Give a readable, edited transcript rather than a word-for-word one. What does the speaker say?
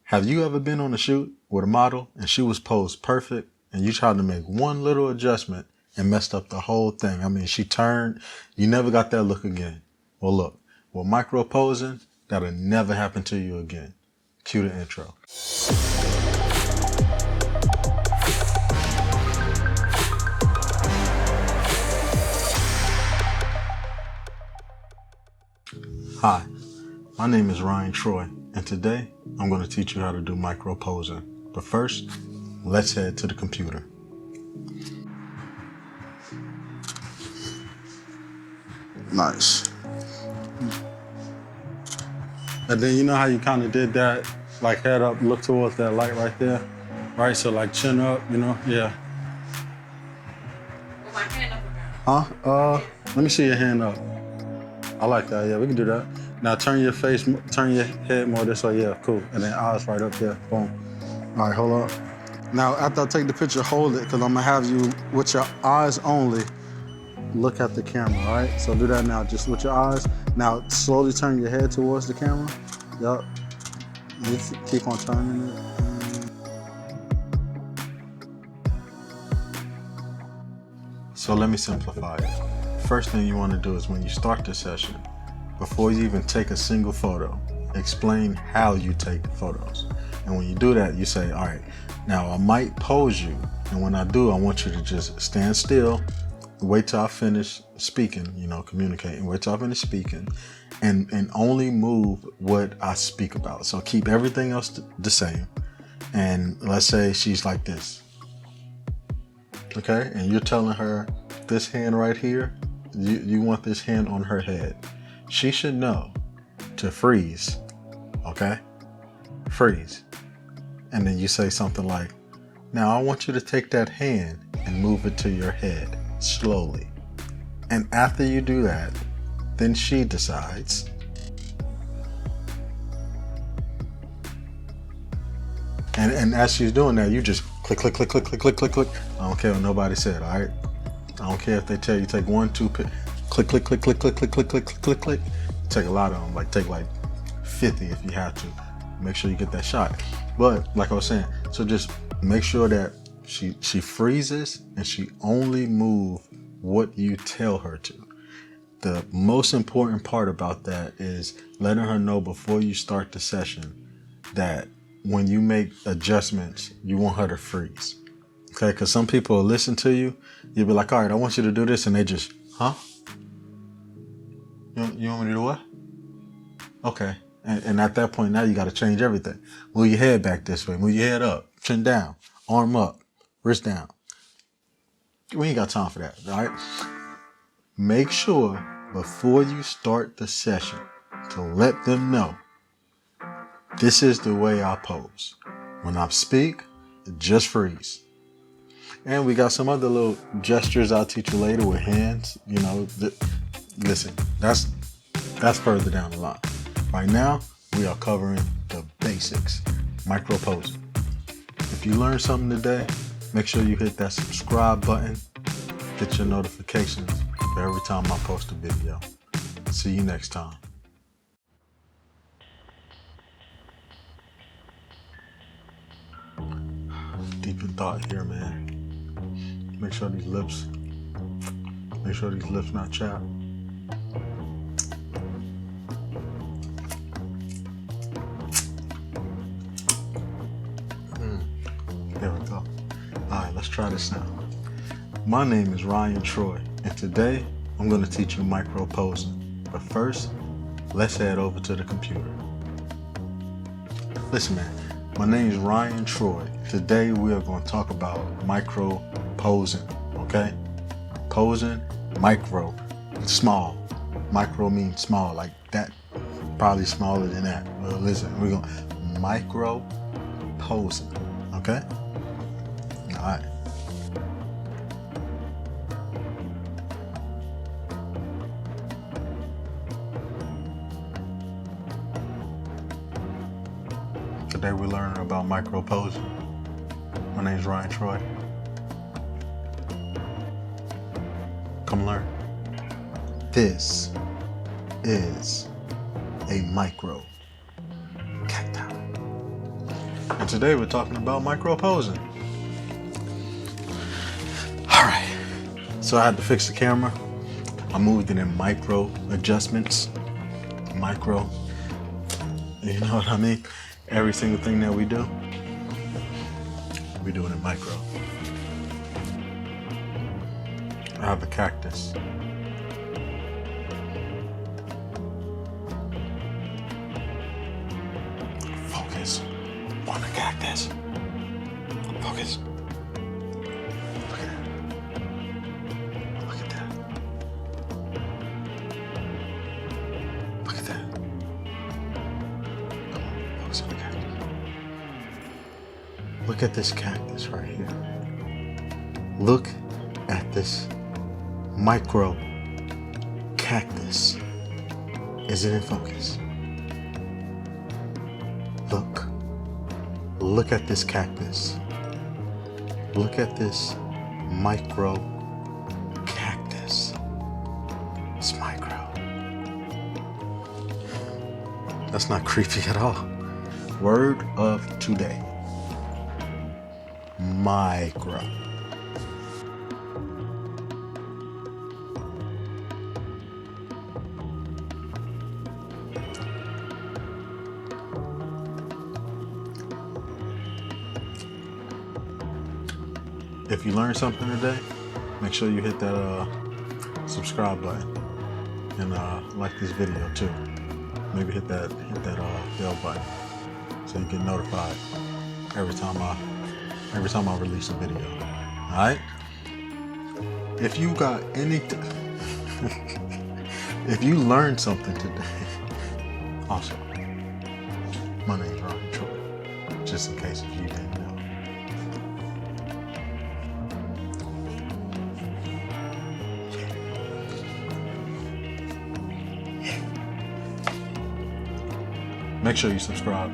Have you ever been on a shoot with a model and she was posed perfect and you tried to make one little adjustment and messed up the whole thing? I mean, she turned, you never got that look again. Well, look, with micro posing, that'll never happen to you again. Cue the intro. Hi, my name is Ryan Troy, and today I'm going to teach you how to do micro posing. But first, let's head to the computer. Nice. And then you know how you kind of did that, like head up, look towards that light right there, right? So like chin up, you know, yeah. With my hand up or down? Let me see your hand up. I like that, yeah, we can do that. Now turn your head more this way, yeah, cool. And then eyes right up there, boom. All right, hold on. Now, after I take the picture, hold it, because I'm gonna have you, with your eyes only, look at the camera, all right? So do that now, just with your eyes. Now, slowly turn your head towards the camera. Yup. Just keep on turning it. So let me simplify it. First thing you want to do is when you start the session, before you even take a single photo, explain how you take photos. And when you do that, you say, all right, now I might pose you. And when I do, I want you to just stand still, wait till I finish speaking, communicating, wait till I finish speaking, and only move what I speak about. So keep everything else the same. And let's say she's like this. Okay, and you're telling her this hand right here, you want this hand on her head. She should know to freeze, okay? Freeze. And then you say something like, now I want you to take that hand and move it to your head slowly. And after you do that, then she decides. And as she's doing that, you just click, click, click, click, click, click, click, click. I don't care what nobody said, all right? I don't care if they tell you take 1, 2, click, click, click, click, click, click, click, click, click, click, click. Take a lot of them, take 50 if you have to. Make sure you get that shot. But like I was saying, so just make sure that she freezes and she only move what you tell her to. The most important part about that is letting her know before you start the session that when you make adjustments, you want her to freeze. Okay, because some people will listen to you. You'll be like, all right, I want you to do this. And they just, huh? You want me to do what? Okay. And at that point, now you got to change everything. Move your head back this way. Move your head up. Chin down. Arm up. Wrist down. We ain't got time for that, all right? Make sure before you start the session to let them know this is the way I pose. When I speak, just freeze. And we got some other little gestures I'll teach you later with hands. Listen, that's further down the line. Right now, we are covering the basics, micro posing. If you learned something today, make sure you hit that subscribe button. Get your notifications for every time I post a video. See you next time. Deep in thought here, man. Make sure these lips not chapped. There we go. All right, let's try this now. My name is Ryan Troy, and today I'm going to teach you micro posing. But first, let's head over to the computer. Listen, man, my name is Ryan Troy. Today we are going to talk about micro posing, okay? Posing, micro, small. Micro means small, like that, probably smaller than that. Well, listen, we're going to micro posing, okay? All right. Today we're learning about micro posing. My name is Ryan Troy. Come learn. This is a micro cacti. And today we're talking about micro posing. Alright, so I had to fix the camera. I moved it in micro adjustments. Micro, you know what I mean? Every single thing that we do it in micro. I have a cactus. Focus on the cactus. Focus. Look at that. Look at that. Look at that. Come on, focus on the cactus. Look at this cactus right here. Look at this micro cactus. Is it in focus? Look at this cactus. Look at this micro cactus. It's micro. That's not creepy at all. Word of today. Micro. If you learned something today, make sure you hit that subscribe button and like this video too. Maybe hit that bell button so you get notified every time I release a video. All right? If you got anything, if you learned something today, also, my name's Ron Troy. Just in case if you didn't know. Make sure you subscribe.